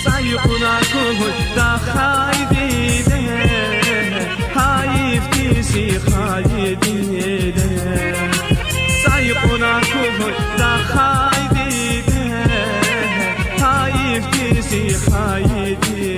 سایقونا کوی دا خایدیده حیفتی خایدیده سایقونا کوی دا خایدیده حیفتی خایدیده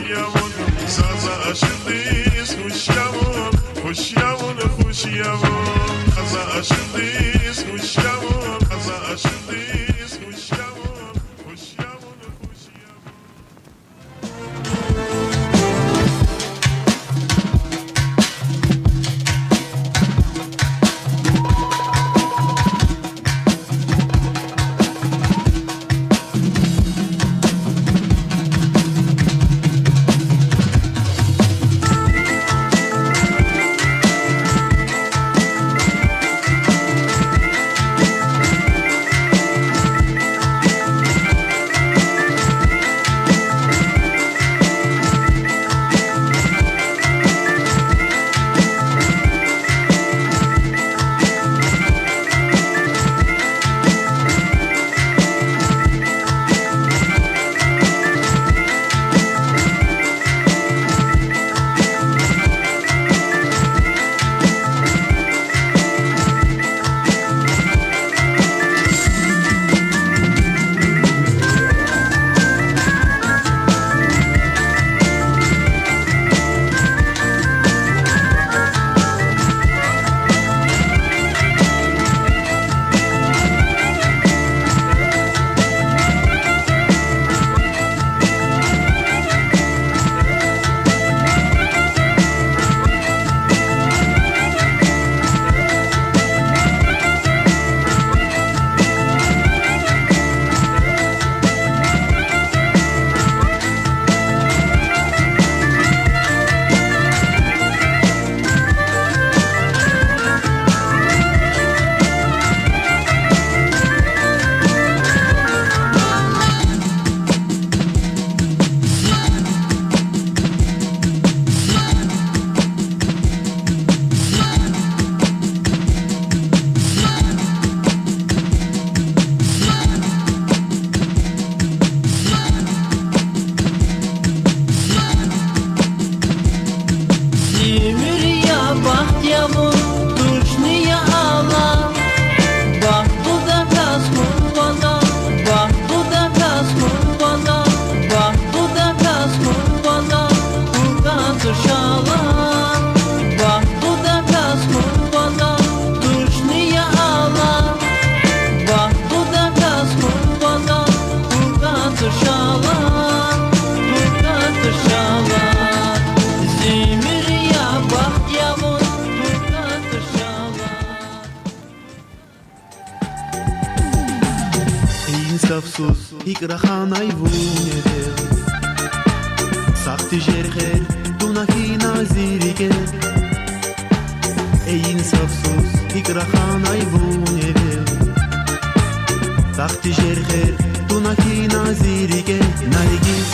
خوشیامون ساز عاشقیست خوشیامون خوشیامون خوشیامون ساز عاشقیست خوشیامون ساز عاشقیست خوشیامون خوشیامون خوشیامون Insafsuz ikrahanay vunede Sakti jerher dunaki nazirike Ey insafsuz ikrahanay vunede Sakti jerher dunaki nazirike Nargiz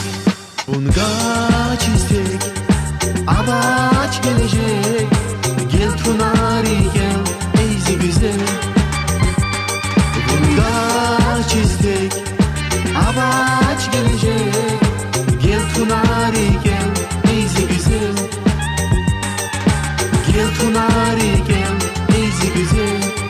bungaç istek Abaç gelecek Gel tunari gel eyzi güzel Bungaç istek Abaç gelecek Gel tunari gel eyzi güzel Gel tunari gel eyzi güzel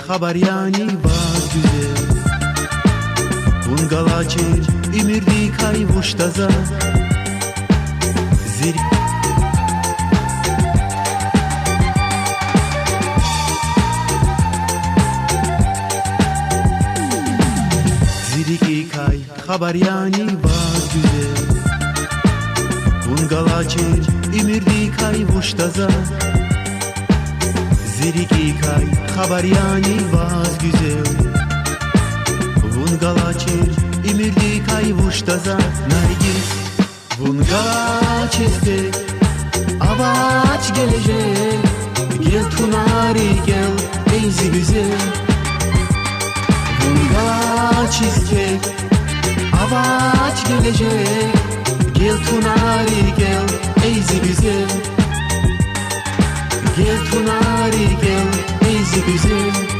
Habaryani var güzel Bungalaçer imirdi kay vuştaza Ziriki kay habaryani var güzel Bungalaçer imirdi kay vuştaza Ziriki kay habaryani vaz güzel Vungalaçer imirdi kay vuştaza Nargiz vungaçeste Avaç gelecek Gel tunari gel eyzi güzel gelecek. Gel Tunari gel eyzi güzel. Gel Tunari gel eyzi güzel.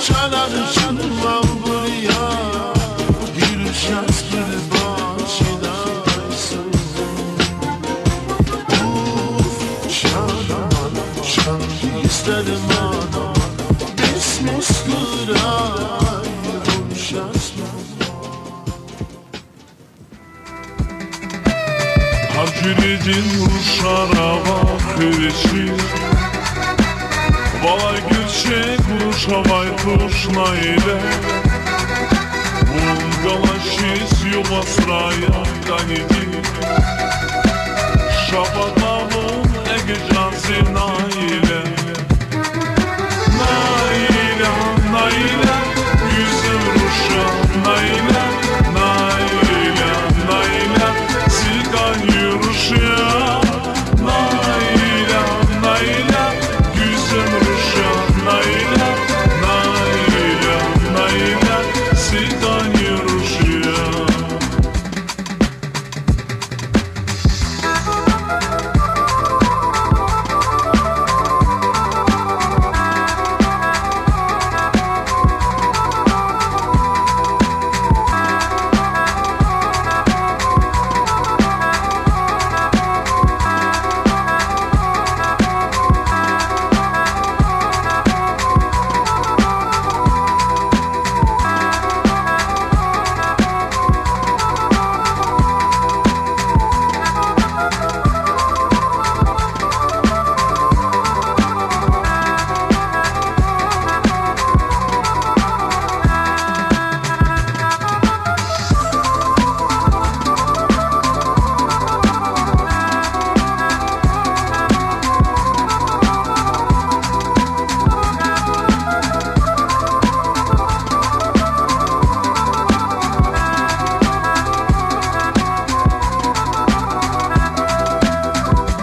چنانشون مغبوریا بیروش از گل باشیدن شادمان شادیسترمان بسم اسکورای روش از Hacıridin uşarağa kırışı Vala gülçek uşavay tuşna ile Bulgalaşis yuvasraya kanidi Şabatamın egecan zina ile Naila, naila, yüzüm ruşa Naila, naila, naila Sigan yürüşüyor Naila, naila Güzüm ruşa Naila, naila, naila Sigan yürüşüyor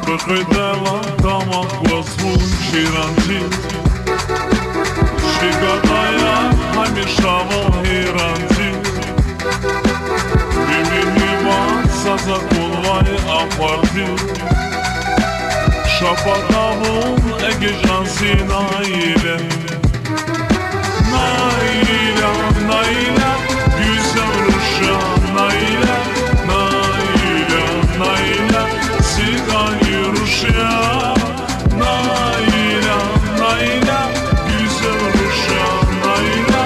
Быхыдала тамак возвун ширанти Шикатая хамишаво хиранти Биминива сазакулвай апарти Шапатавун эгежан синайиле Naila, naila, güzel ruşa Naila, naila, naila Sigan yürüşüyor Naila, naila Güzel ruşa Naila,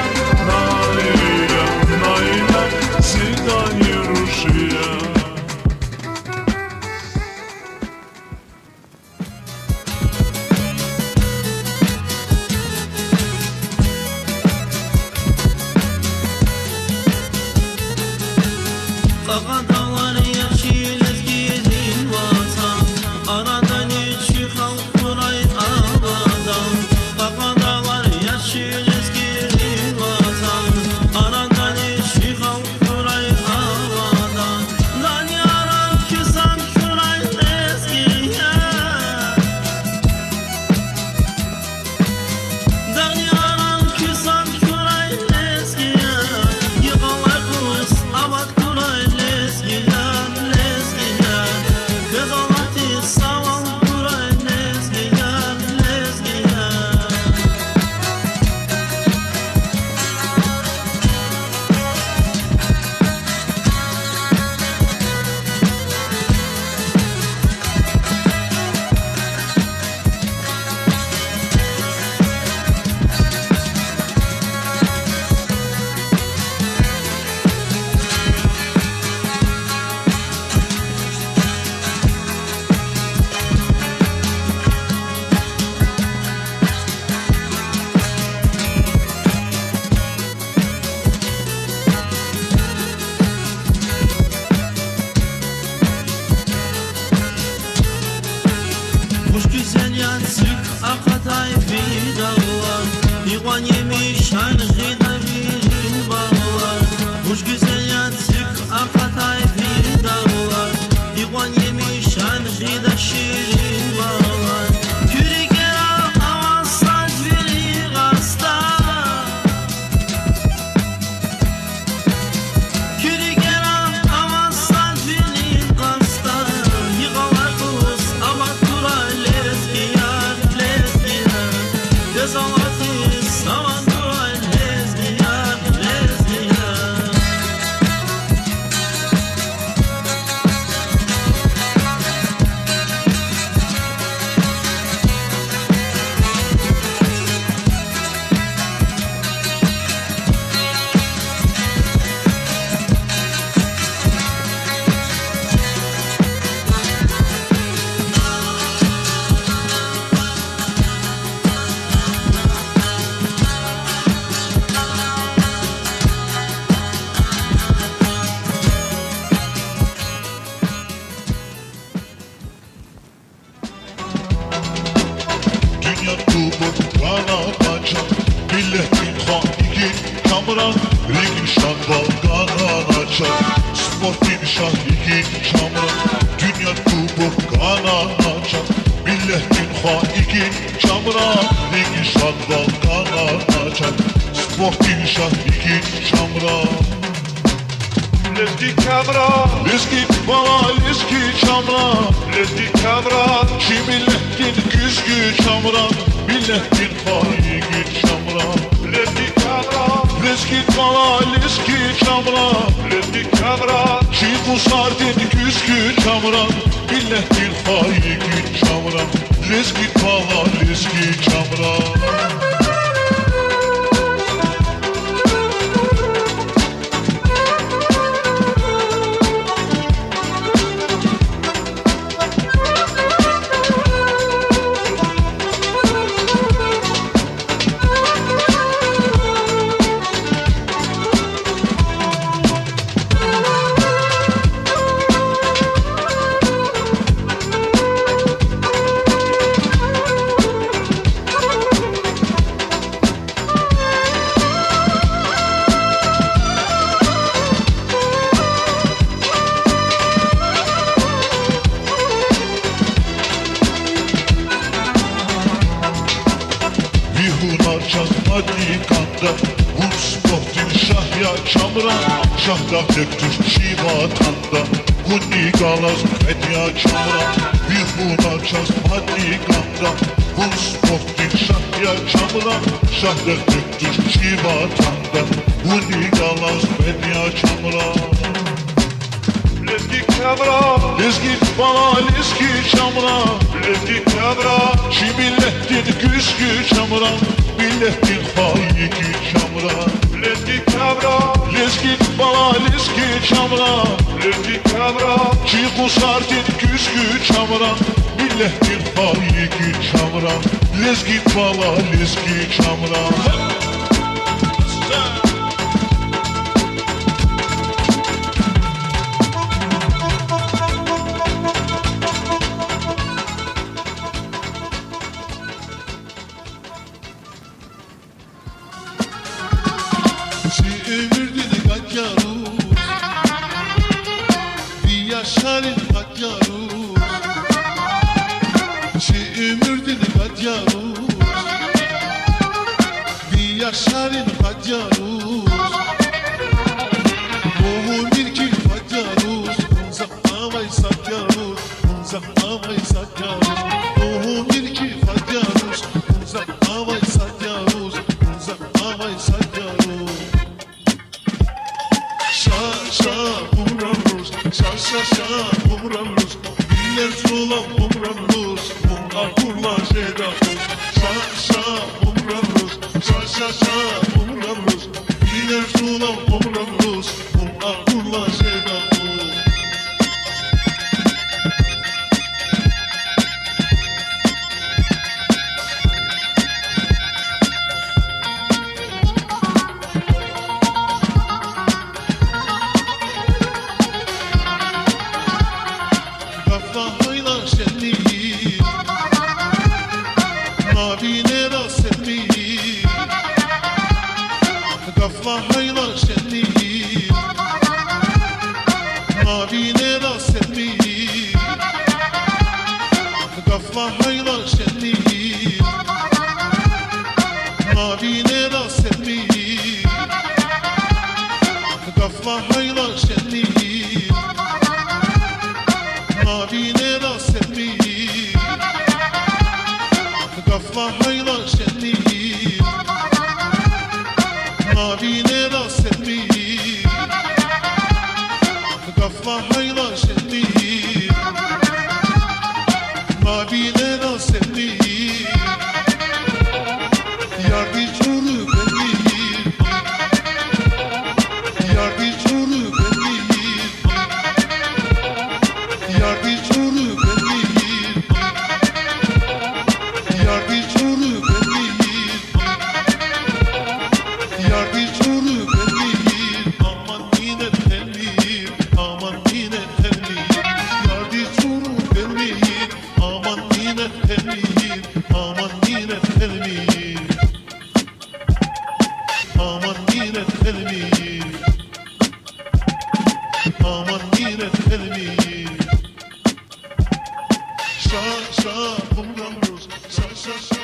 naila, naila Sigan yürüşüyor Qaqa dağlar yaşayırız gizin vatan Aradan içi xalq quray abadan Qaqa dağlar yaşayırız gizin vatan Aradan içi xalq quray abadan Danyaran küsan kuray rezgiye Danyaran küsan kuray rezgiye Yıqalar qus abad kuray lezgiyan, lezgiyan Bezalati saval kuray lezgiyan, lezgiyan Hoş güzel yansık akatay fidanlar Divan yemiş hanğida birin bağlar Hoş güzel yansık akatay fidanlar Divan yemiş hanğida şirin bağlar Kürigera havastan veri gasta Kürigera havastan veri gasta Yıqalar qus amat kuray lezgiyan, lezgiyan Bezalati savan kuray çamran Ring şambal kanan açar Sportin şah iki çamran Dünya kubuk kanan açar Milletin ha iki çamran Ring şambal kanan açar Sportin şah iki çamran Lezgi kamran, Lezgi bana lezgi çamran lezgi kamran, Ki milletin güzgü çamran Milletin haigi çamran lezgi kamran, Lezgi bana lezgi çamran lezgi kamran, Ki kusardin güzgü çamran Milletin haigi çamran Lezgi bana lezgi çamran Madikanda Vursportin şahya çamran Şahda tektir şivatanda Hunni galaz medya çamran Vihuna çaz madikanda Vursportin şahya çamran Şahda tektir şivatanda Hunni galaz medya çamran lezgi kamran, Lezgi bana lezgi çamran lezgi kamran, Ki milletin güzgü çamran Milletin haigi çamran lezgi kamran, Lezgi bana lezgi çamran lezgi kamran, Ki kusardin güzgü çamran Milletin haigi çamran Lezgi bana lezgi çamran Ömürdün kaçaruz Bir yaşarın kaçaruz Ömürdün kaçaruz Bir yaşarın kaçaruz Doğum bir ki kaçaruz Uzaklamay sakaruz Uzaklamay sakaruz Doğum bir ki kaçaruz Uzaklamay sakaruz Uzaklamay sakaruz Şa umramız, şa umramız Diller sulam umramız, bunlar kurla şedafız Şa umramız, şa umramız Diller sulam umramız, bunlar kurla şedafız Kafayla şenliği Mavine rasetliği Kafayla şenliği Mavine rasetliği Kafayla şenliği Mavine rasetliği Kafayla şenliği Mavine rasetliği Kafayla şenliği Mavine rasetliği Kafayla şenliği Mavine rasetliği Yargıç gelmeyi. Sa sa bundan sa sa sa